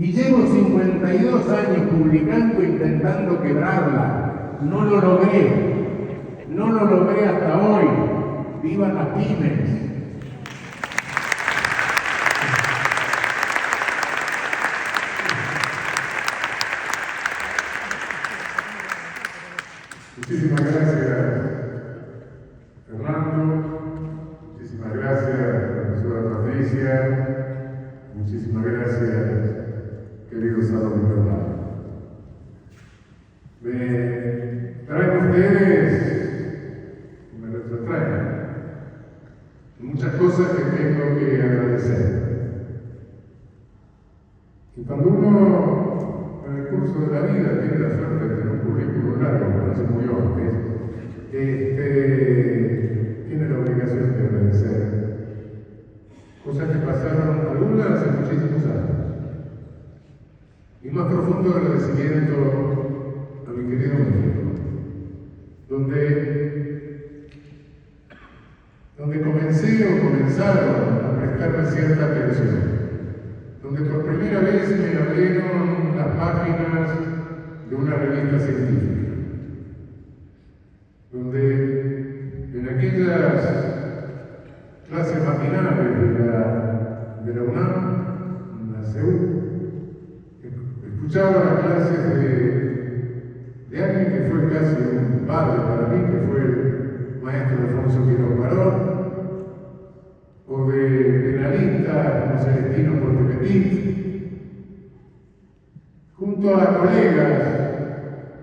Y llevo 52 años publicando, intentando quebrarla. No lo logré hasta hoy. ¡Viva las pymes! Muchísimas gracias, Fernando. Muchísimas gracias, profesora Patricia. Muchísimas gracias, queridos alumnos. Me traen ustedes, me retrotraen muchas cosas que tengo que agradecer. Y cuando uno, en el curso de la vida, tiene la suerte de tener un currículum largo, pero se murió antes, tiene la obligación de agradecer cosas que pasaron algunas hace muchísimos años. Y más profundo agradecimiento a mi querido México, donde comenzaron a prestarme cierta atención, donde por primera vez me abrieron las páginas de una revista científica, donde en aquellas clases matinales de la UNAM, en la CEU, escuchaba las clases de alguien que fue casi un padre para mí, que fue el maestro Alfonso Quiroz Barón, o de penalistas como Celestino Portepetit, junto a colegas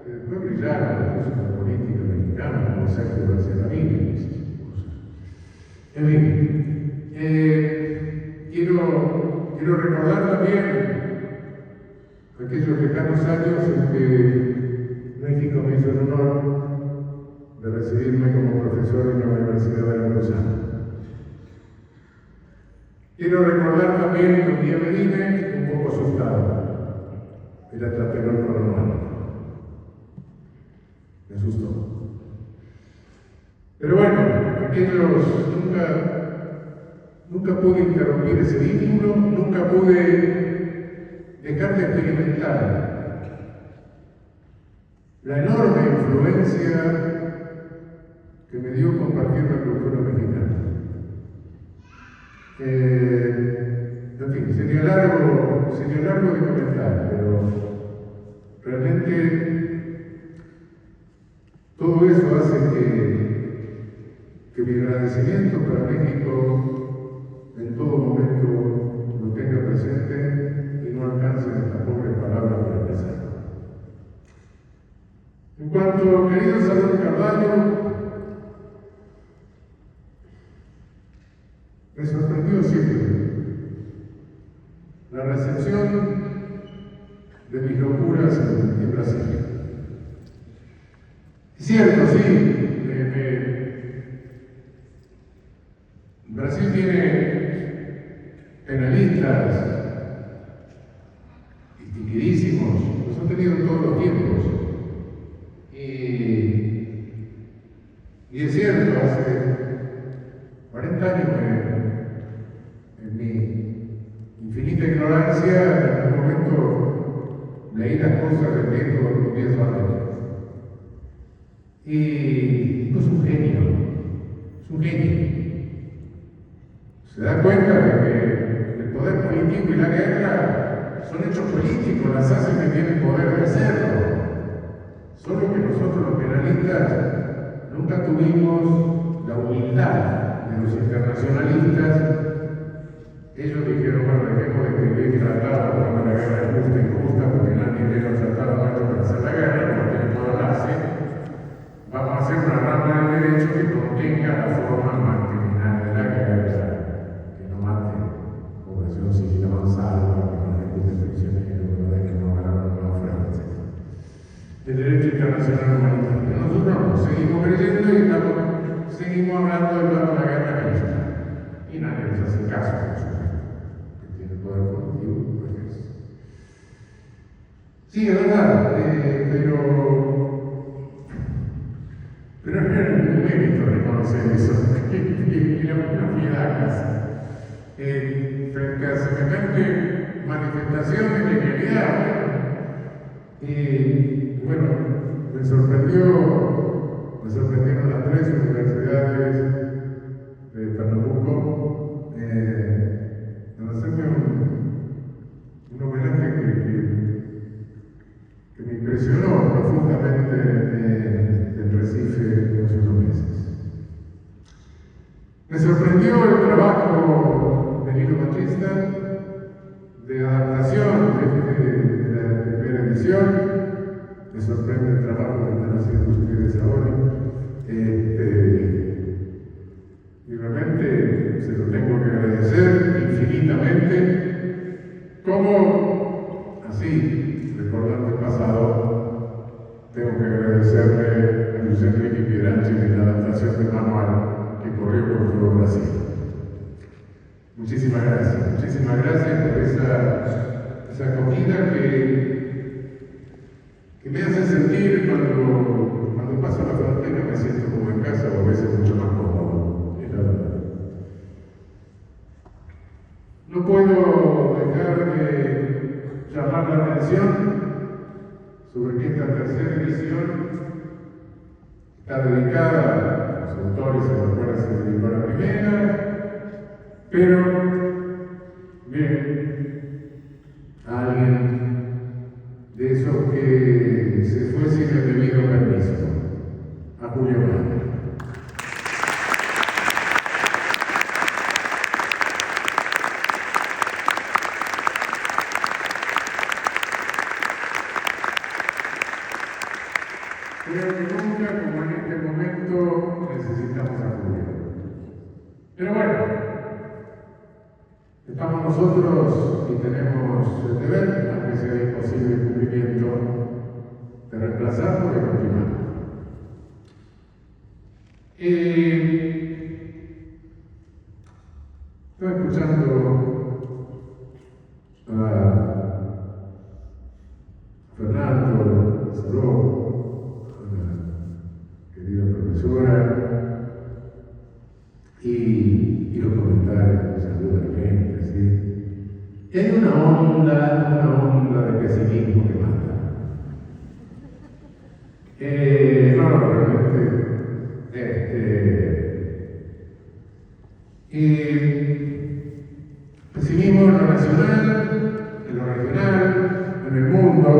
que después brillaron incluso en la política mexicana, como Sergio García Ramírez. En fin, quiero recordar también aquellos lejanos años en que México me hizo el honor de recibirme como profesor en la Universidad de Veracruzana. Quiero recordar también que un día me vine un poco asustado. Era Tlatelolco romano. Me asustó. Pero bueno, aquellos nunca pude interrumpir ese vínculo, nunca pude dejar de experimentar la enorme influencia que me dio compartir la cultura mexicana. En fin, sería largo de comentar, pero realmente todo eso hace que mi agradecimiento para México en todo momento lo tenga presente y no alcance estas pobres palabras para empezar. En cuanto a querido Salón Carvalho, me sorprendió siempre la recepción de mis locuras en Brasil. Es cierto, sí, Brasil tiene penalistas distinguidísimos, los han tenido en todos los tiempos. Y es cierto, hace 40 años en mi infinita ignorancia, en algún momento leí las cosas de Pedro los 10 años. Y es un genio, es un genio. Se da cuenta de que el poder político y la guerra son hechos políticos, las hacen que tienen poder de hacerlo. Solo que nosotros los penalistas nunca tuvimos la humildad de los internacionalistas. Ellos dijeron, bueno, dejemos de escribir tratados cuando la guerra es justa e injusta, porque nadie lee los tratados nuestros para hacer la guerra, porque el pueblo la hace. Vamos a hacer una rama de derecho que contenga la forma más criminal de la guerra, que no mate población civil avanzada, que no ejecute prisioneros, que no dejen no naufragar, etc. El derecho internacional humanitario. Nosotros no, seguimos creyendo y seguimos hablando de la guerra que está. Y nadie les hace caso, por supuesto, que tiene el poder político, pues. Sí, es verdad, pero no era ningún mérito reconocer eso, y la piedad casi. Frente a semejante manifestación de que Y bueno, me sorprendieron las tres universidades de Pernambuco en hacerme un homenaje que me impresionó profundamente en Recife hace unos meses. Me sorprendió el trabajo de Nilo Batista de adaptación de la primera edición. Me sorprende el trabajo que están haciendo ustedes ahora. Y realmente se lo tengo que agradecer infinitamente. Como así, recordando el pasado, tengo que agradecerle a Luis Enrique Pieranchi en la adaptación del manual que corrió por todo Brasil. Muchísimas gracias por esa acogida que me hace sentir cuando paso la frontera, me siento como en casa o a veces mucho más cómodo. Es la verdad. No puedo dejar de llamar la atención sobre que esta tercera edición está dedicada a los autores a los cuales se dedicó la primera, pero bien, a alguien de esos que se fue sin el debido permiso, a Julio Blanco. Creo que nunca, como en este momento, necesitamos a Julio. Pero bueno, estamos nosotros y tenemos el deber, aunque sea imposible el cumplimiento, de reemplazarlo y continuar. Estoy escuchando a Fernando Saló, querida profesora, y los comentarios, saludos a la gente, ¿sí? Y hay una onda de pesimismo que mata. No, realmente, pesimismo en lo nacional, en lo regional, en el mundo,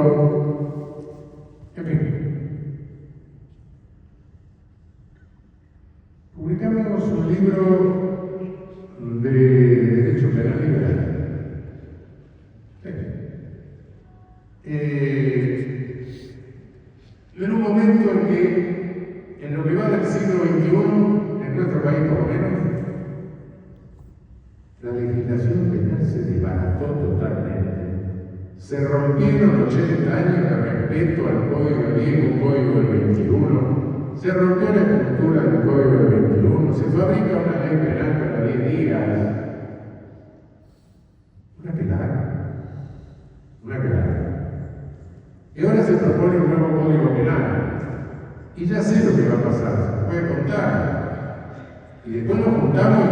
en fin. Publicamos un libro de Derecho Penal Liberal. En un momento en que, en lo que va del siglo XXI, en nuestro país por lo menos, la legislación penal se desbarató totalmente. Se rompieron 80 años de respeto al Código Griego, Código del 21. Se rompió la estructura del Código del 21, se fabrica una ley penal cada 10 días. Una pelada. Y ahora se propone un nuevo Código Penal. Y ya sé lo que va a pasar, se puede contar. Y después nos juntamos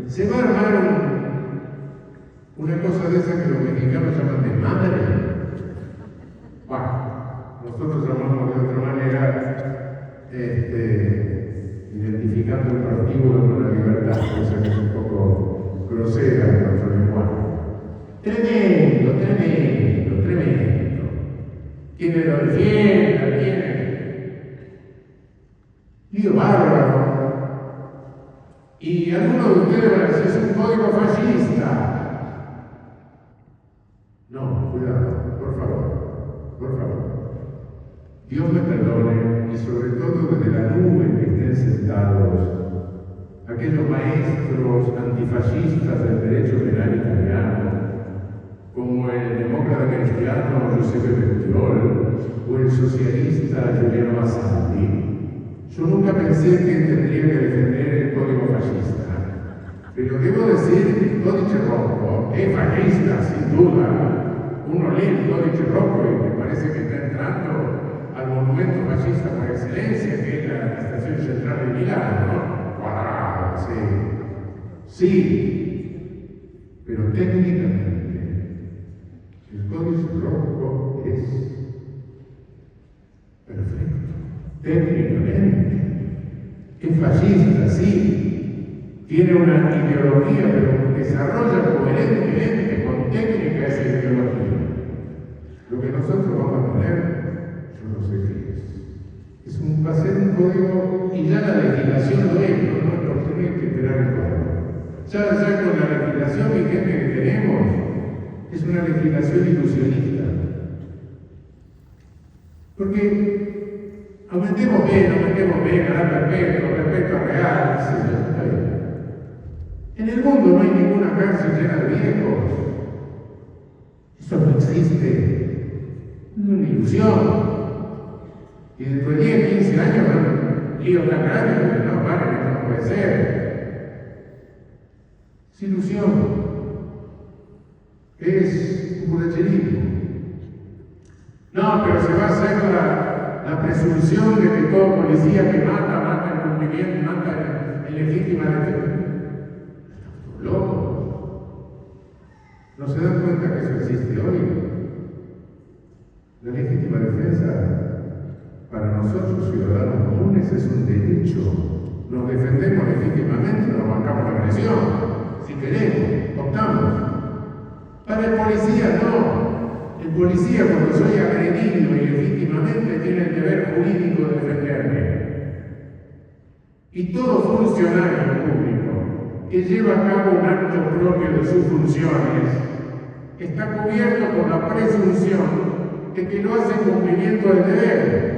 y se va a armar una cosa de esa que los mexicanos llaman de madre. Bueno, nosotros llamamos de otra manera, identificando el prostíbulo con la libertad, cosa que es un poco grosera en nuestro lenguaje. Tremendo. Tiene lo defienda, tiene. Lío bárbaro. Y algunos de ustedes van a decir, es un código fascista. No, cuidado, por favor. Dios me perdone, y sobre todo desde la nube en que estén sentados aquellos maestros antifascistas del derecho penal italiano, como el demócrata cristiano Giuseppe Bettiol o el socialista Giuliano Bassalli. Yo nunca pensé que tendría que defender el código fascista, pero debo decir que el Códice Rojo es fascista, sin duda. Uno lee el Códice Rojo y me parece que está entrando al monumento fascista por excelencia, que es la estación central de Milán, ¿no? ¡Wow! Sí, pero técnicamente el Códice Rojo fascista, sí, tiene una ideología, pero desarrolla coherentemente con técnica esa ideología. Lo que nosotros vamos a poner, yo no sé qué es. Va a ser un código, y ya la legislación lo es, no es por tener que esperar el código. Ya con la legislación vigente que tenemos, es una legislación ilusionista. Porque aumentemos pena, perpetua real, qué sé yo, está bien. En el mundo no hay ninguna cárcel llena de viejos. Eso no existe. Es una ilusión. Y dentro de 10, 15 años, un lío tan grande, porque no, paren, esto no puede ser. Es ilusión. Es un buracherismo. No, pero se va a hacer la presunción de que todo policía que mata en cumplimiento, mata en legítima defensa. Estamos locos. ¿No se dan cuenta que eso existe hoy? La legítima defensa para nosotros, ciudadanos comunes, es un derecho. Nos defendemos legítimamente, nos bancamos la agresión, si queremos, optamos. Para el policía no. El policía, cuando soy agredido ilegítimamente, tiene el deber jurídico de defenderme. Y todo funcionario público que lleva a cabo un acto propio de sus funciones está cubierto por la presunción de que lo hace en cumplimiento del deber.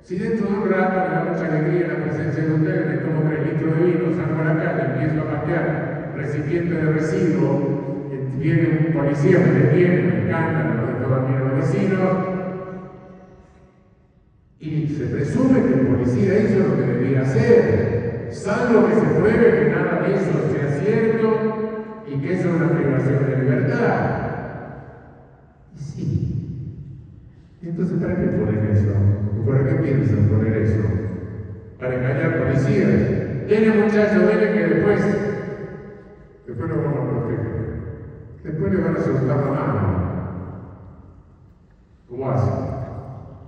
Si dentro de un rato me da mucha alegría la presencia de ustedes, me tomo 3 litros de vino, salgo a la calle, empiezo a patear recipiente de residuo, viene un policía, me detiene, me escándalo, no dejo dormir a los vecinos, y se presume que el policía hizo lo que debía hacer, salvo que se pruebe que nada de eso sea cierto y que eso es una privación de libertad. Y sí. Entonces, ¿para qué ponen eso? ¿Para qué piensan poner eso? Para engañar policías. Dele, muchachos, dele que después lo vamos a proteger. Después le van a soltar la mano. ¿Cómo hacen?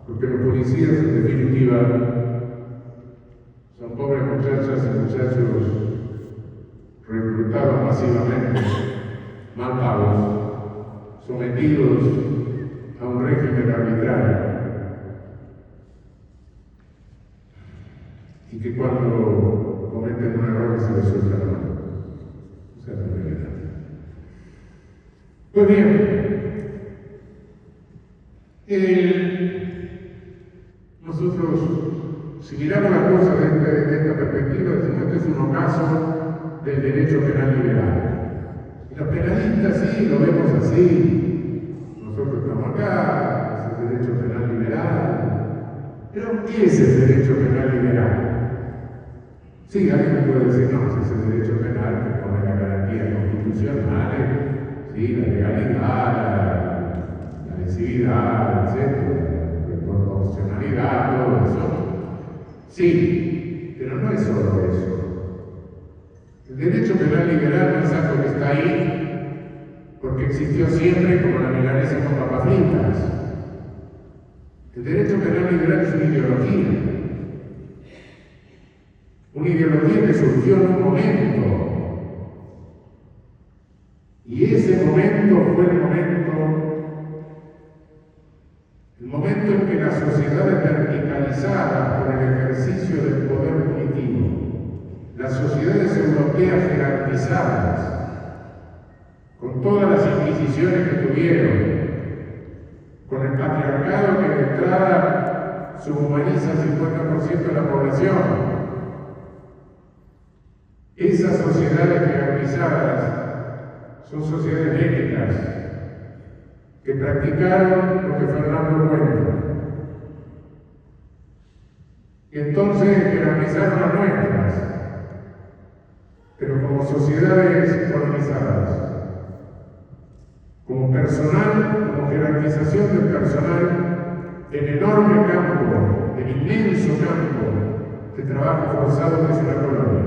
Porque los policías, en definitiva, son pobres muchachas y muchachos reclutados masivamente, mal pagos, sometidos a un régimen arbitrario. Y que cuando cometen un error se les suelta la mano. O sea, la realidad. Pues bien, nosotros, si miramos la cosa de esta perspectiva, decimos que este es un ocaso del derecho penal liberal. Y los penalistas sí, lo vemos así. Nosotros estamos acá, es el derecho penal liberal. Pero ¿qué es el derecho penal liberal? Sí, alguien me puede decir, no, si es el derecho penal que pone las garantías constitucionales, sí, la legalidad, la lesividad, etc., la proporcionalidad, todo eso. Sí, pero no es solo eso. El derecho penal liberal no es algo que está ahí porque existió siempre como la milanesa con papas fritas. El derecho penal liberal es una ideología. Una ideología que surgió en un momento. Y ese momento fue el momento en que las sociedades verticalizadas por el ejercicio del poder punitivo, las sociedades europeas jerarquizadas, con todas las inquisiciones que tuvieron, con el patriarcado que de entrada subhumaniza el 50% de la población, esas sociedades jerarquizadas son sociedades éticas que practicaron lo que Fernando cuenta. Y entonces jerarquizaron las nuestras, pero como sociedades colonizadas, como personal, como jerarquización del personal, del enorme campo, del inmenso campo de trabajo forzado que es una colonia.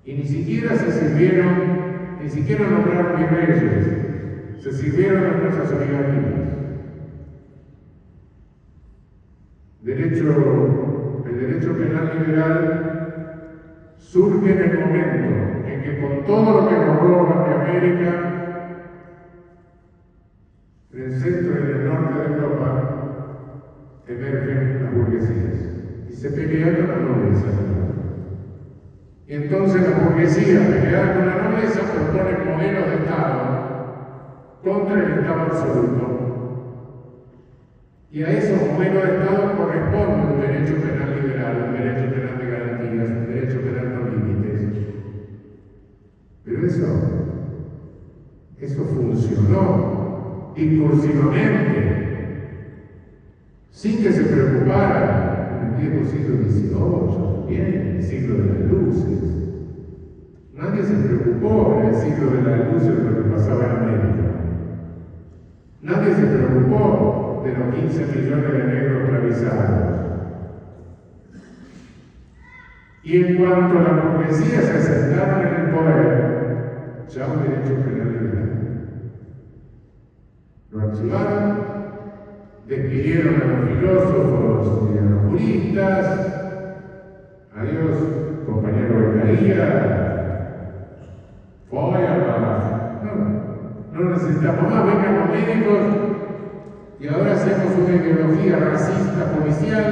Y ni siquiera se sirvieron, ni siquiera nombraron virreyes, se sirvieron a nuestras oligarquías. El derecho derecho penal liberal surge en el momento en que con todo lo que nos roban de América, en el centro y en el norte de Europa, emergen las burguesías y se pelean con la nobleza. Y entonces la burguesía, peleada con la nobleza, propone modelos de Estado contra el Estado absoluto. Y a esos modelos de Estado corresponde un derecho penal liberal, un derecho penal de garantías, un derecho penal con límites. Pero eso funcionó discursivamente, sin que se preocupara en el viejo siglo XVIII, bien, el siglo de las luces. Nadie se preocupó en el siglo de las luces de lo que pasaba en América. Nadie se preocupó de los 15 millones de negros esclavizados. Y en cuanto la burguesía se asentaron en el poder, ya un derecho penal liberal. Lo archivaron, despidieron a los filósofos y a los juristas. Adiós, compañero Becaría, Feuerbach. No necesitamos más, vengan los médicos y ahora hacemos una ideología racista policial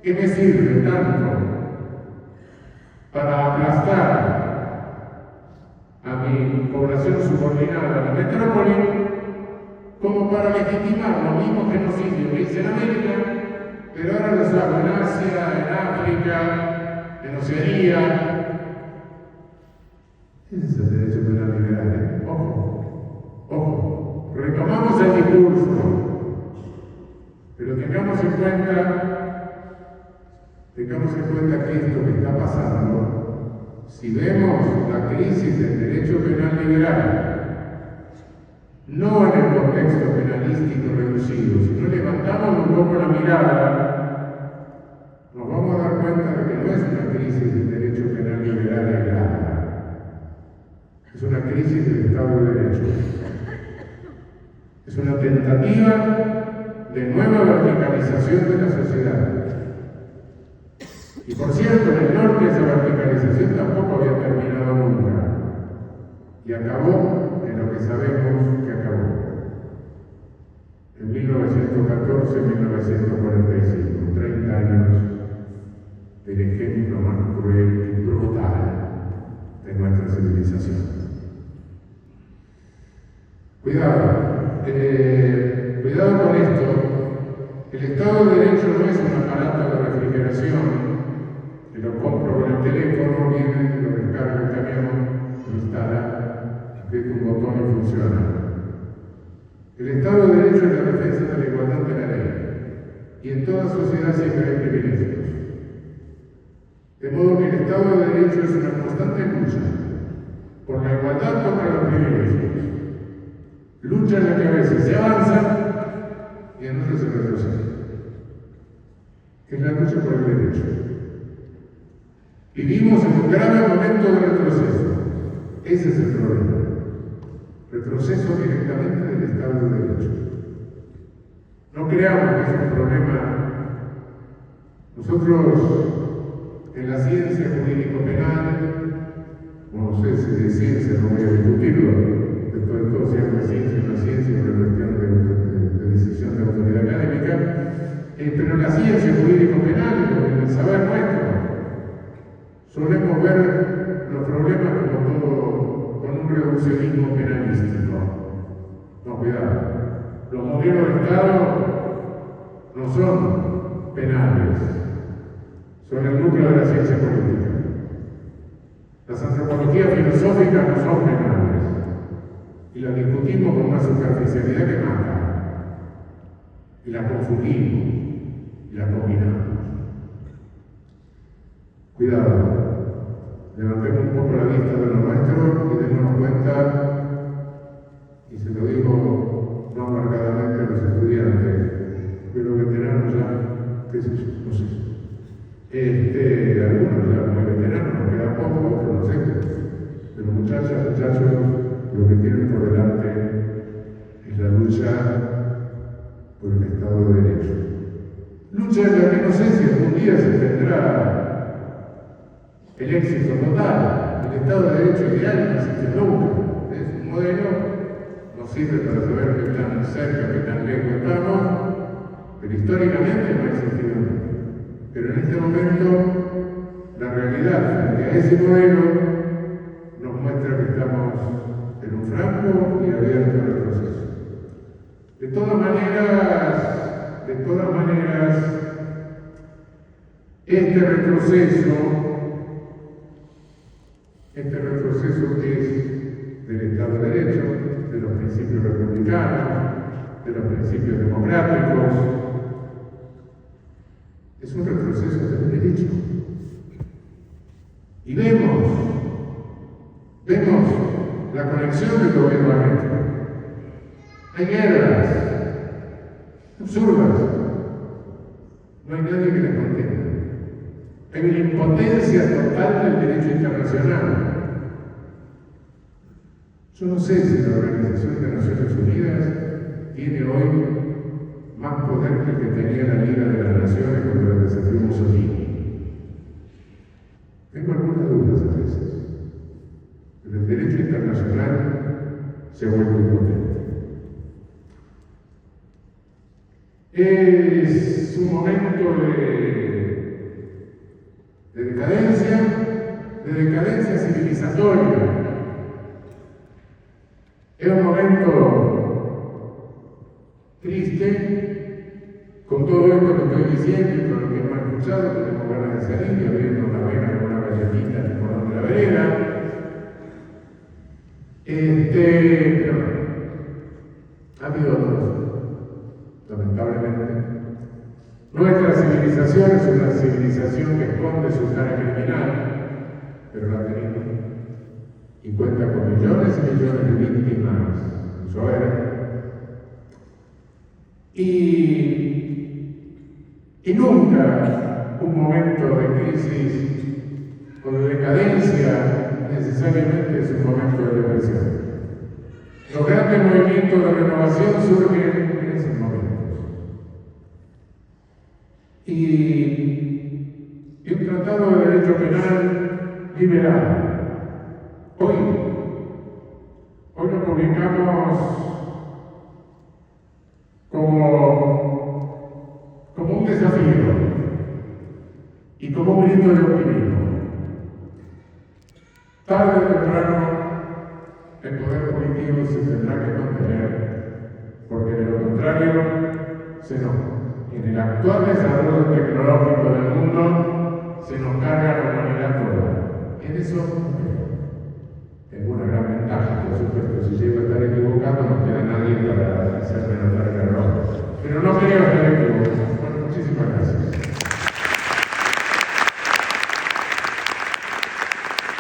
que me sirve tanto para aplastar a mi población subordinada en la metrópoli, como para legitimar los mismos genocidios que hice en América, pero ahora los hago en Asia, en África, en Oceanía. Ese es el derecho penal liberal, Ojo. Retomamos el discurso, pero tengamos en cuenta que esto que está pasando, si vemos la crisis del derecho penal liberal, no en el contexto penalístico reducido, si no levantamos un poco la mirada, nos vamos a dar cuenta de que no es una crisis del derecho penal liberal aislada, es una crisis del Estado de Derecho. Es una tentativa de nueva verticalización de la sociedad. Y por cierto, en el norte esa verticalización tampoco había terminado nunca. Y acabó en lo que sabemos que acabó. En 1914-1945, 30 años del ejemplo más cruel y brutal de nuestra civilización. Cuidado con esto. El Estado de Derecho no es un aparato de refrigeración que lo compro con el teléfono, viene, lo descarga el camión, lo instala, aprieta un botón y funciona. El Estado de Derecho es la defensa de la igualdad de la ley, y en toda sociedad siempre hay privilegios. De modo que el Estado de Derecho es una constante lucha por la igualdad contra los privilegios. Lucha en la que a veces se avanza y en otras se retrocede. Es la lucha por el derecho. Vivimos en un grave momento de retroceso. Ese es el problema. Retroceso directamente del Estado de Derecho. No creamos que es un problema. Nosotros, en la ciencia jurídico-penal, no sé si de ciencia no voy a discutirlo, después de todo siempre ciencia es una ciencia, una cuestión de decisión de autoridad académica, pero en la ciencia jurídico-penal, en el saber nuestro, solemos ver los problemas como todo con un reduccionismo penalístico. No, cuidado. Los modelos de Estado no son penales, son el núcleo de la ciencia política. Las antropologías filosóficas no son penales y las discutimos con una superficialidad que mata y las confundimos y las combinamos. Cuidado, levantemos un poco la vista de lo nuestro y démonos cuenta, y se lo digo no marcadamente a los estudiantes, pero veteranos ya, qué sé yo, no sé. Algunos ya como veteranos nos queda poco, otros no sé, pero muchachos, lo que tienen por delante es la lucha por el Estado de Derecho. lucha en la que no sé si algún día se tendrá el éxito total. El Estado de Derecho ideal no existe nunca. Es un modelo, nos sirve para saber qué tan cerca, qué tan lejos estamos, pero históricamente no ha existido nunca. Pero en este momento, la realidad frente a ese modelo nos muestra que estamos en un franco y abierto retroceso. De todas maneras, este retroceso que es del Estado de Derecho, de los principios republicanos, de los principios democráticos, es un retroceso del derecho. Y vemos la conexión del gobierno argentino. Hay guerras absurdas. No hay nadie que las contenga. Hay una impotencia total del derecho internacional. Yo no sé si la Organización de Naciones Unidas tiene hoy más poder que el que tenía la Liga de las Naciones cuando el desafío Mussolini. Tengo algunas dudas a veces. Pero el derecho internacional se ha vuelto impotente. Es un momento de decadencia civilizatoria. Es un momento triste, con todo esto que estoy diciendo y con lo que hemos escuchado, tenemos ganas de salir y abrirnos la vena con una galletita en el cordón de la vereda. Pero ha habido otros, lamentablemente. Nuestra civilización es una civilización que esconde su cara criminal, pero la tenemos. Y cuenta con millones y millones de víctimas en su era. Y nunca un momento de crisis o de decadencia necesariamente es un momento de depresión. Los grandes movimientos de renovación surgen en esos momentos. Y un tratado de derecho penal liberal. Hoy lo publicamos como un desafío y como un grito de optimismo. Tarde o temprano el poder político se tendrá que mantener, porque de lo contrario se nos, en el actual desarrollo tecnológico del mundo se nos carga la humanidad toda. En eso